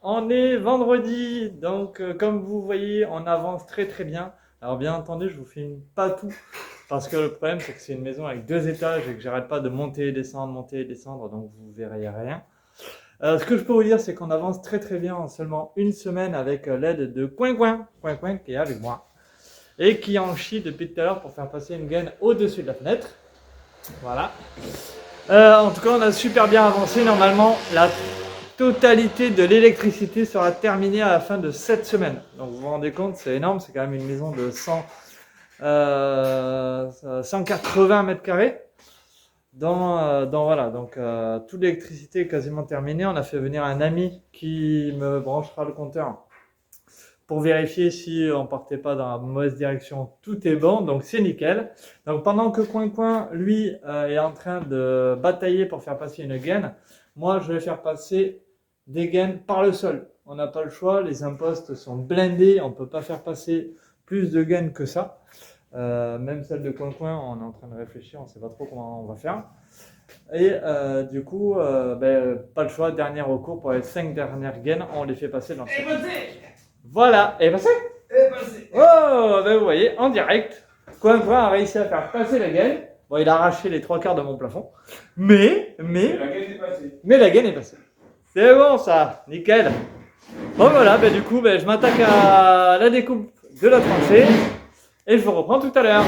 On est vendredi, donc comme vous voyez, on avance très très bien. Alors bien entendu, je vous filme pas tout, parce que le problème c'est que c'est une maison avec 2 étages et que j'arrête pas de monter et descendre, donc vous verrez rien. Ce que je peux vous dire, c'est qu'on avance très très bien en seulement une semaine avec l'aide de Coin qui est avec moi et qui en chie depuis tout à l'heure pour faire passer une gaine au-dessus de la fenêtre. Voilà. En tout cas, on a super bien avancé. Normalement, la totalité de l'électricité sera terminée à la fin de cette semaine. Donc vous vous rendez compte, c'est énorme, c'est quand même une maison de 180 mètres carrés. Voilà, donc toute l'électricité est quasiment terminée. On a fait venir un ami qui me branchera le compteur pour vérifier si on partait pas dans la mauvaise direction. Tout est bon, donc c'est nickel. Donc pendant que Coin, lui, est en train de batailler pour faire passer une gaine, moi je vais faire passer des gaines par le sol. On n'a pas le choix, les impostes sont blindés, on ne peut pas faire passer plus de gaines que ça. Même celle de Coin, on est en train de réfléchir, on ne sait pas trop comment on va faire. Et du coup, pas le choix, dernier recours pour les 5 dernières gaines, on les fait passer dans le sol. Voilà, et passé. Oh, ben vous voyez, en direct, Coin a réussi à faire passer la gaine. Bon, il a arraché les 3 quarts de mon plafond, mais la gaine est passée. C'est bon ça, nickel. Bon voilà, du coup, je m'attaque à la découpe de la tranchée et je vous reprends tout à l'heure.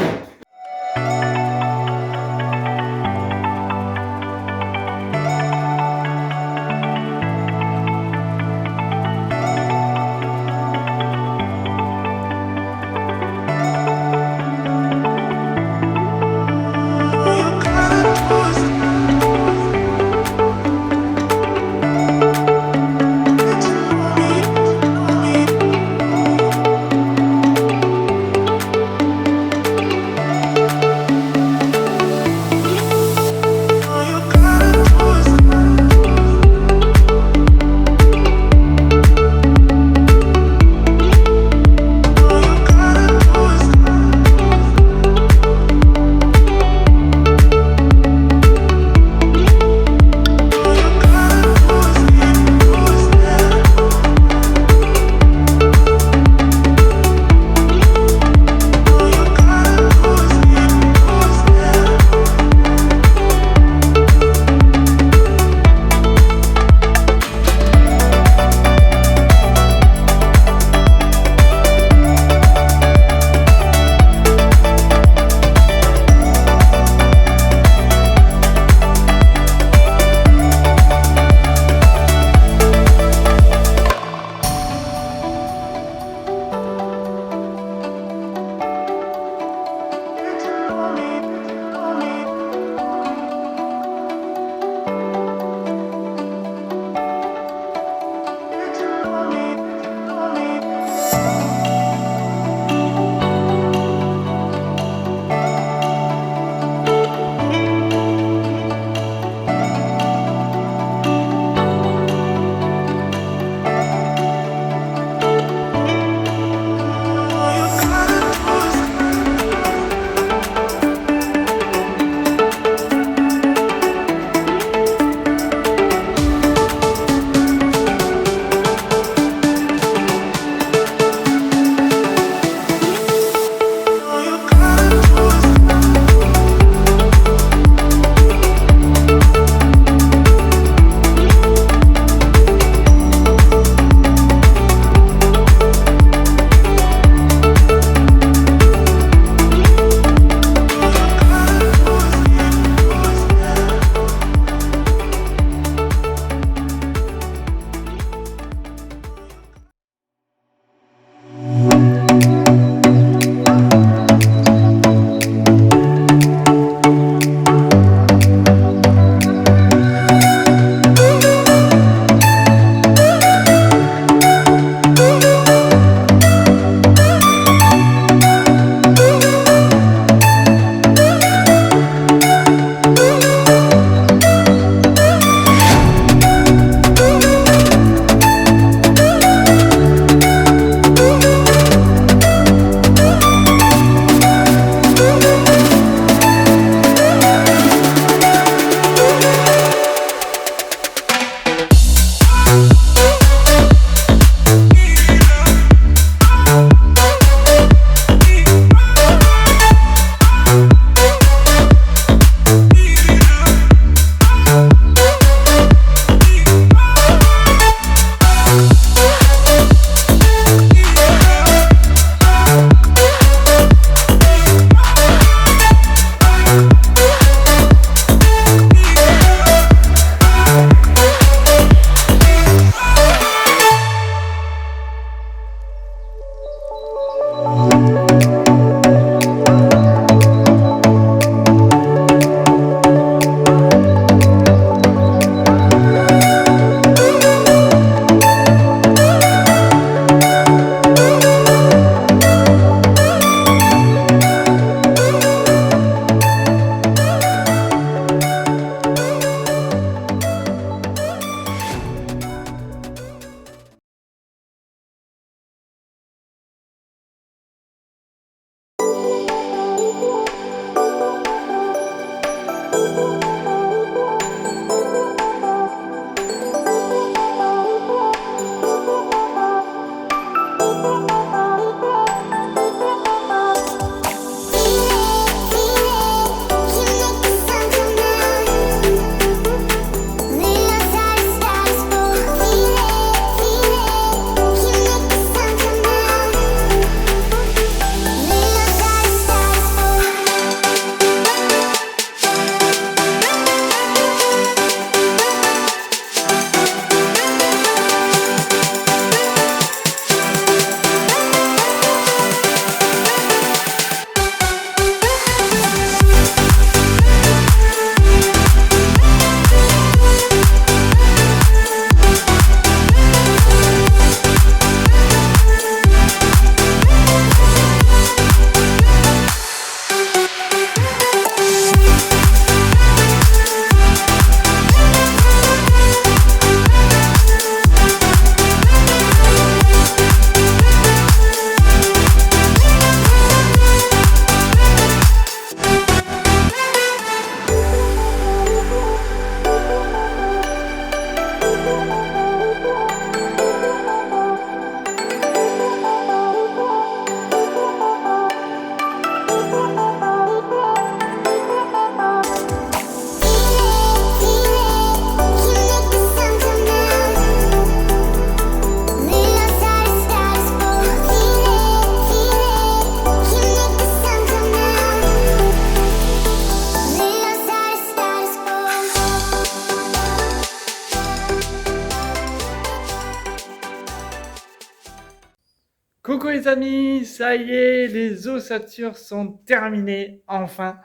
Coucou les amis, ça y est, les ossatures sont terminées, enfin.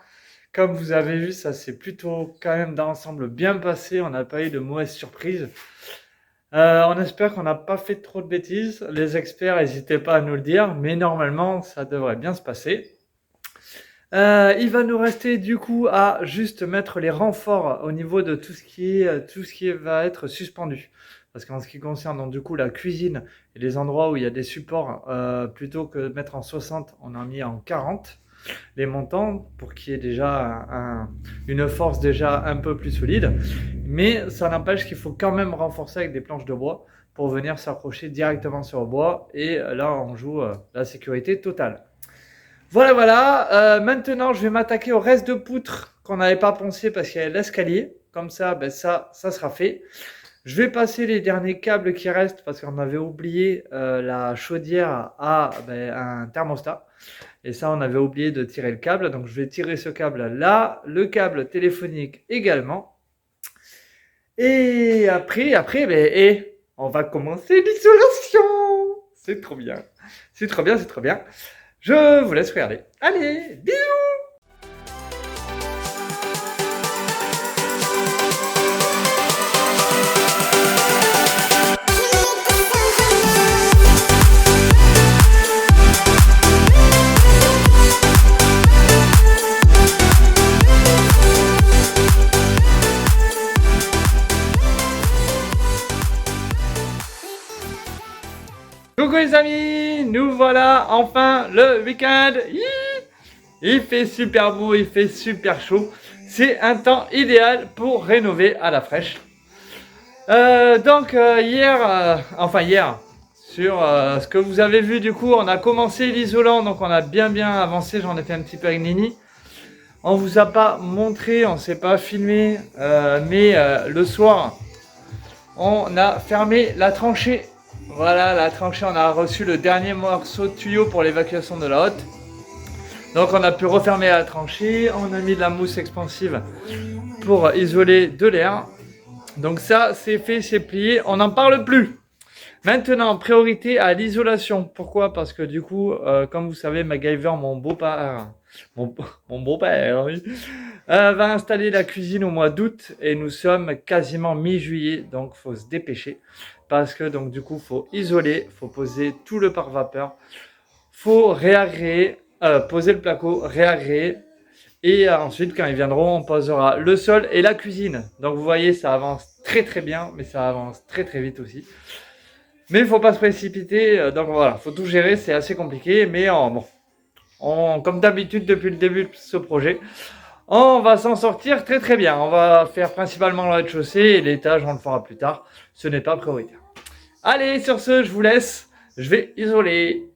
Comme vous avez vu, ça s'est plutôt quand même dans l'ensemble bien passé, on n'a pas eu de mauvaises surprises. On espère qu'on n'a pas fait trop de bêtises, les experts n'hésitez pas à nous le dire, mais normalement ça devrait bien se passer. Il va nous rester du coup à juste mettre les renforts au niveau de tout ce qui va être suspendu. Parce qu'en ce qui concerne donc, du coup la cuisine et les endroits où il y a des supports, plutôt que de mettre en 60, on a mis en 40 les montants pour qu'il y ait déjà une force déjà un peu plus solide. Mais ça n'empêche qu'il faut quand même renforcer avec des planches de bois pour venir s'accrocher directement sur le bois. Et là on joue la sécurité totale. Voilà. Maintenant, je vais m'attaquer au reste de poutres qu'on n'avait pas poncé parce qu'il y a l'escalier. Comme ça, ça sera fait. Je vais passer les derniers câbles qui restent parce qu'on avait oublié la chaudière à un thermostat. Et ça, on avait oublié de tirer le câble. Donc, je vais tirer ce câble-là, le câble téléphonique également. Et après, on va commencer l'isolation. C'est trop bien. C'est trop bien. Je vous laisse regarder. Allez, bisous! Coucou les amis, nous voilà enfin le week-end. Il fait super beau, il fait super chaud. C'est un temps idéal pour rénover à la fraîche. Hier, sur ce que vous avez vu du coup, on a commencé l'isolant, donc on a bien avancé, j'en ai fait un petit peu avec Nini. On vous a pas montré, on s'est pas filmé, mais le soir, on a fermé la tranchée. Voilà, la tranchée, on a reçu le dernier morceau de tuyau pour l'évacuation de la hotte. Donc on a pu refermer la tranchée, on a mis de la mousse expansive pour isoler de l'air. Donc ça, c'est fait, c'est plié, on n'en parle plus. Maintenant, priorité à l'isolation. Pourquoi? Parce que du coup, comme vous savez, MacGyver, mon beau-père, oui, va installer la cuisine au mois d'août et nous sommes quasiment mi-juillet, donc faut se dépêcher. Parce que donc du coup, faut isoler, faut poser tout le pare-vapeur, faut réagréer, poser le placo, réagréer. Et ensuite, quand ils viendront, on posera le sol et la cuisine. Donc vous voyez, ça avance très bien, mais ça avance très vite aussi. Mais il ne faut pas se précipiter, donc voilà, faut tout gérer, c'est assez compliqué, mais comme d'habitude depuis le début de ce projet, on va s'en sortir très bien. On va faire principalement le rez-de-chaussée et l'étage, on le fera plus tard. Ce n'est pas prioritaire. Allez, sur ce, je vous laisse, je vais isoler.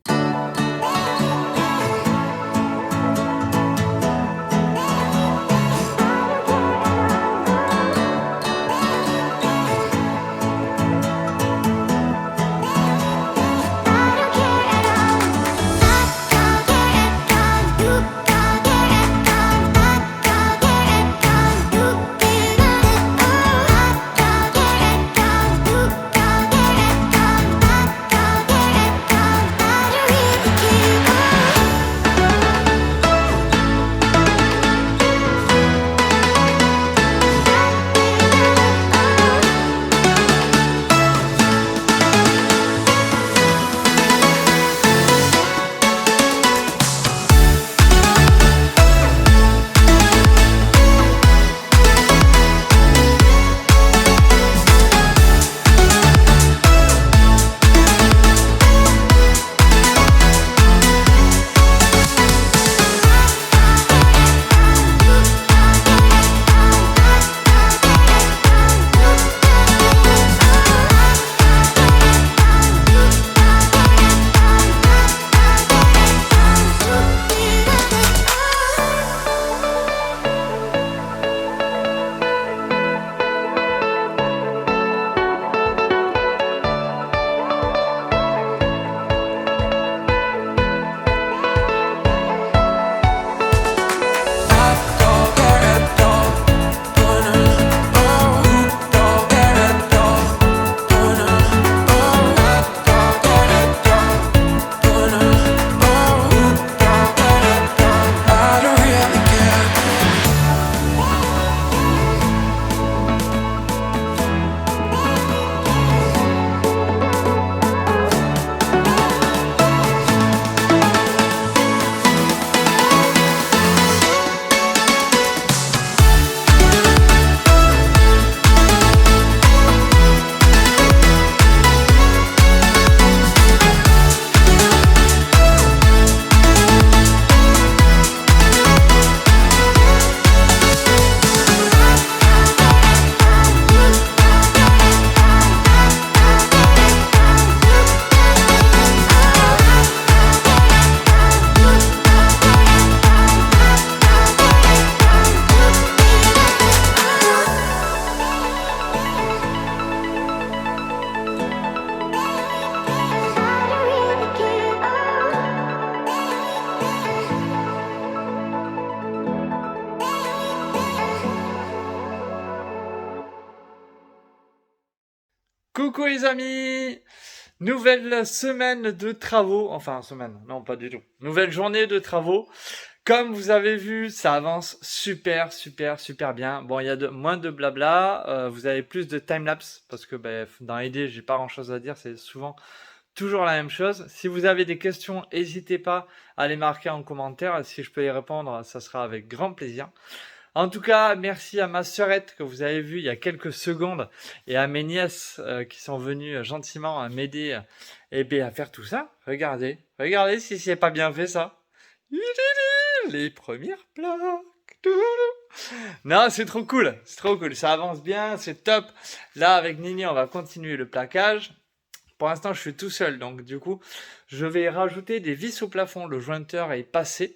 Coucou les amis! Nouvelle semaine de travaux, enfin semaine, non pas du tout. Nouvelle journée de travaux. Comme vous avez vu, ça avance super bien. Bon, il y a moins de blabla, vous avez plus de timelapse parce que dans l'idée, j'ai pas grand chose à dire, c'est souvent toujours la même chose. Si vous avez des questions, n'hésitez pas à les marquer en commentaire. Si je peux y répondre, ça sera avec grand plaisir. En tout cas, merci à ma sœurette que vous avez vue il y a quelques secondes et à mes nièces qui sont venues gentiment à m'aider à faire tout ça. Regardez si c'est pas bien fait ça. Les premières plaques. Non, c'est trop cool, ça avance bien, c'est top. Là, avec Nini, on va continuer le plaquage. Pour l'instant, je suis tout seul, donc du coup, je vais rajouter des vis au plafond. Le jointeur est passé.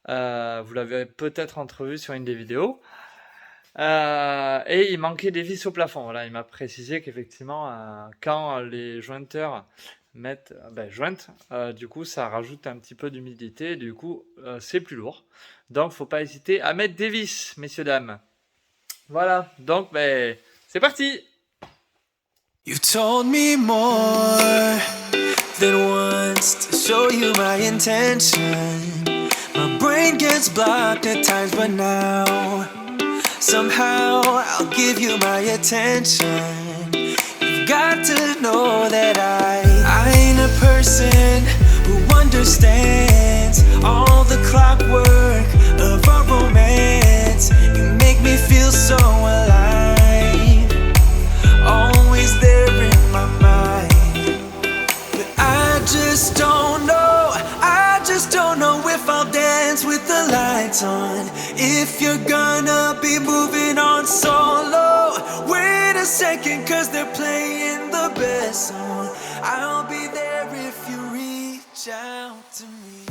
Vous l'avez peut-être entrevu sur une des vidéos. Et il manquait des vis au plafond. Voilà, il m'a précisé qu'effectivement, quand les jointeurs jointent, du coup, ça rajoute un petit peu d'humidité. Du coup, c'est plus lourd. Donc, faut pas hésiter à mettre des vis, messieurs, dames. Voilà, donc, c'est parti! You've told me more than once to show you my intention. My brain gets blocked at times, but now somehow I'll give you my attention. You've got to know that I ain't a person who understands all the clockwork of our romance. You make me feel so alive, always there in my mind. But I just don't know if I'll dance with the lights on. If you're gonna be moving on solo, wait a second, 'cause they're playing the best song. I'll be there if you reach out to me.